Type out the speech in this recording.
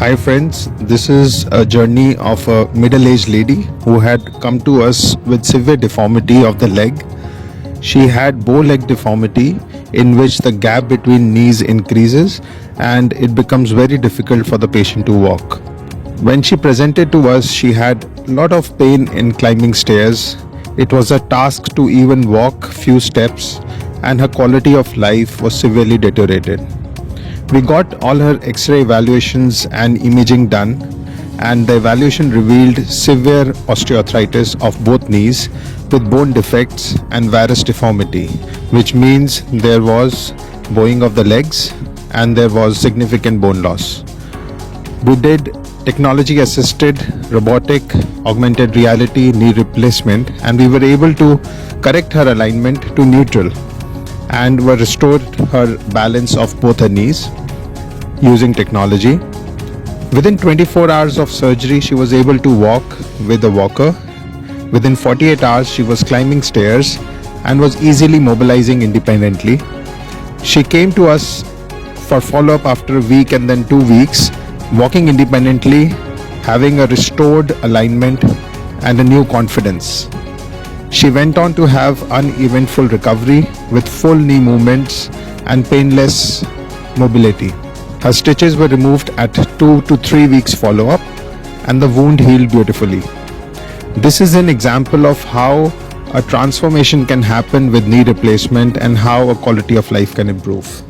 Hi friends, this is a journey of a middle-aged lady who had come to us with severe deformity of the leg. She had bow leg deformity in which the gap between knees increases and it becomes very difficult for the patient to walk. When she presented to us, she had a lot of pain in climbing stairs. It was a task to even walk few steps and her quality of life was severely deteriorated. We got all her X-ray evaluations and imaging done, and the evaluation revealed severe osteoarthritis of both knees with bone defects and varus deformity, which means there was bowing of the legs and there was significant bone loss. We did technology assisted robotic augmented reality knee replacement, and we were able to correct her alignment to neutral and were restored her balance of both her knees using technology. Within 24 hours of surgery, she was able to walk with a walker. Within 48 hours, she was climbing stairs and was easily mobilizing independently. She came to us for follow-up after a week and then 2 weeks, walking independently, having a restored alignment and a new confidence. She went on to have uneventful recovery with full knee movements and painless mobility. Her stitches were removed at 2 to 3 weeks follow-up and the wound healed beautifully. This is an example of how a transformation can happen with knee replacement and how a quality of life can improve.